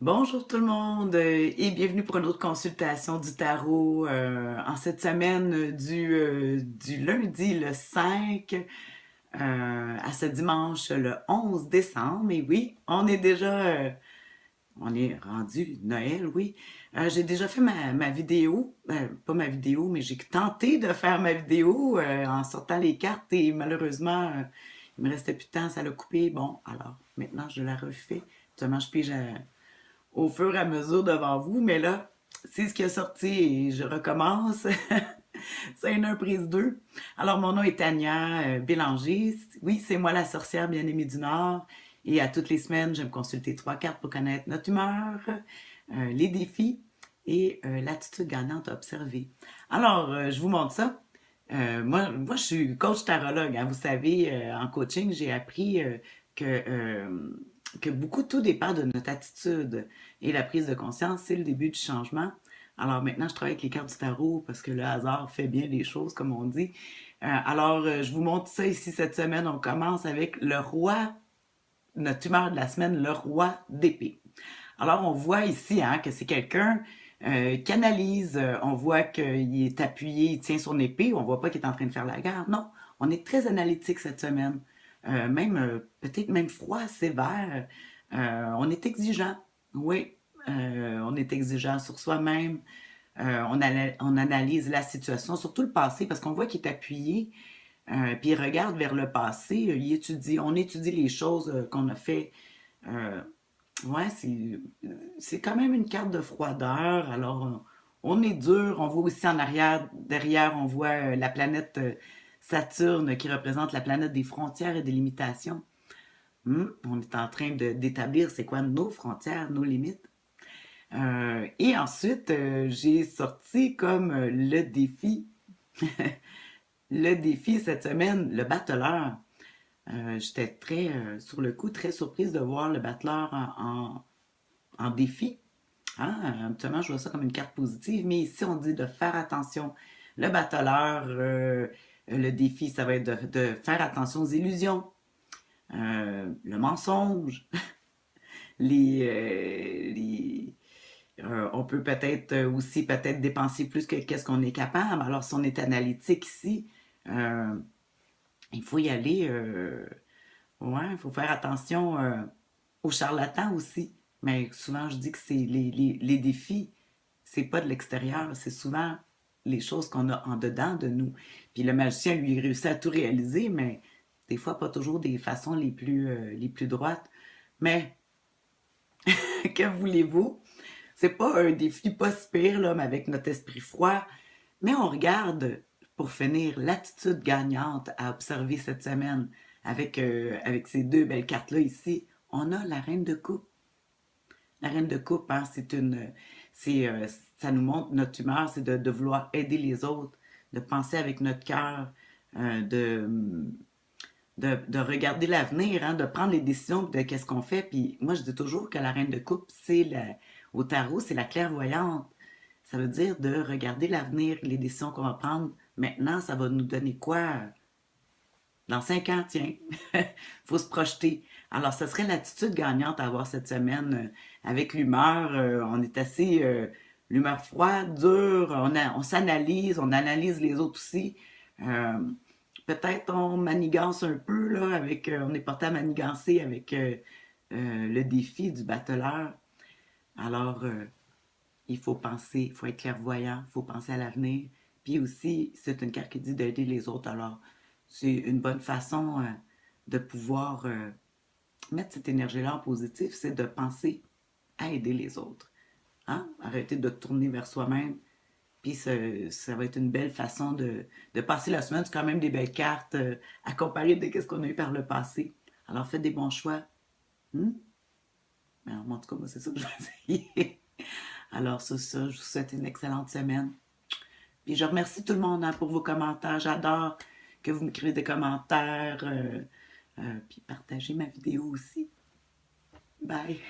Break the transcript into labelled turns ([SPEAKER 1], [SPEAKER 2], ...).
[SPEAKER 1] Bonjour tout le monde et bienvenue pour une autre consultation du tarot en cette semaine du lundi le 5 à ce dimanche le 11 décembre. Et oui, on est rendu Noël, oui. J'ai déjà fait ma vidéo, pas ma vidéo, mais j'ai tenté de faire ma vidéo en sortant les cartes et malheureusement, il me restait plus de temps, ça l'a coupé. Bon, alors maintenant je la refais. Seulement, je pige au fur et à mesure devant vous, mais là, c'est ce qui est sorti et je recommence. C'est une prise 2. Alors, mon nom est Tania Bélanger. Oui, c'est moi la sorcière bien-aimée du Nord. Et à toutes les semaines, je vais me consulter 3 cartes pour connaître notre humeur, les défis et l'attitude gagnante à observer. Alors, je vous montre ça. Moi, je suis coach tarologue. Hein. Vous savez, en coaching, j'ai appris que beaucoup tout dépend de notre attitude. Et la prise de conscience, c'est le début du changement. Alors maintenant, je travaille avec les cartes du tarot parce que le hasard fait bien les choses, comme on dit. Je vous montre ça ici cette semaine. On commence avec le roi, notre humeur de la semaine, le roi d'épée. Alors, on voit ici hein, que c'est quelqu'un qui analyse. On voit qu'il est appuyé, il tient son épée. On voit pas qu'il est en train de faire la guerre. Non, on est très analytique cette semaine. Peut-être même froid, sévère. On est exigeant. Oui, on est exigeant sur soi-même. On analyse la situation, surtout le passé, parce qu'on voit qu'il est appuyé. Puis il regarde vers le passé. On étudie les choses qu'on a fait. Euh, Ouais, c'est quand même une carte de froideur. Alors, on est dur. On voit aussi en arrière, derrière, on voit la planète Saturne qui représente la planète des frontières et des limitations. On est en train d'établir c'est quoi nos frontières, nos limites. Et ensuite, j'ai sorti comme le défi, le défi cette semaine, le battleur. J'étais sur le coup, très surprise de voir le battleur en défi. Ah, habituellement, je vois ça comme une carte positive, mais ici, on dit de faire attention. Le battleur, le défi, ça va être de faire attention aux illusions, le mensonge, on peut peut-être aussi peut-être dépenser plus que qu'est-ce qu'on est capable. Alors, si on est analytique ici, euh, il faut y aller. Ouais, il faut faire attention aux charlatans aussi. Mais souvent, je dis que c'est les défis, c'est pas de l'extérieur, c'est souvent les choses qu'on a en dedans de nous. Puis le magicien, lui, il réussit à tout réaliser, mais des fois, pas toujours des façons les plus droites. Mais que voulez-vous? C'est pas un défi pas si pire, là, mais avec notre esprit froid. Mais on regarde, pour finir, l'attitude gagnante à observer cette semaine avec ces deux belles cartes-là ici. On a la reine de coupe. La reine de coupe, hein, c'est, ça nous montre notre humeur, c'est de vouloir aider les autres, de penser avec notre cœur, euh, de, de regarder l'avenir, hein, de prendre les décisions de qu'est-ce qu'on fait. Puis moi, je dis toujours que la reine de coupe, au tarot, c'est la clairvoyante. Ça veut dire de regarder l'avenir, les décisions qu'on va prendre. Maintenant, ça va nous donner quoi dans 5 ans, tiens. Faut se projeter. Alors, ce serait l'attitude gagnante à avoir cette semaine avec l'humeur. On est assez l'humeur froide, dure. On s'analyse, on analyse les autres aussi. Euh, Peut-être on manigance un peu là avec. On est porté à manigancer avec le défi du battleur. Alors, il faut penser, il faut être clairvoyant, il faut penser à l'avenir. Puis aussi, c'est une carte qui dit d'aider les autres. Alors, c'est une bonne façon de pouvoir mettre cette énergie-là en positif, c'est de penser à aider les autres. Hein? Arrêter de tourner vers soi-même. Puis ça va être une belle façon de passer la semaine. C'est quand même des belles cartes à comparer de ce qu'on a eu par le passé. Alors faites des bons choix. Hmm? Alors, en tout cas, moi, c'est ça que je vais essayer. Alors, sur ça, je vous souhaite une excellente semaine. Puis je remercie tout le monde hein, pour vos commentaires. J'adore que vous m'écrivez des commentaires. Puis partagez ma vidéo aussi. Bye!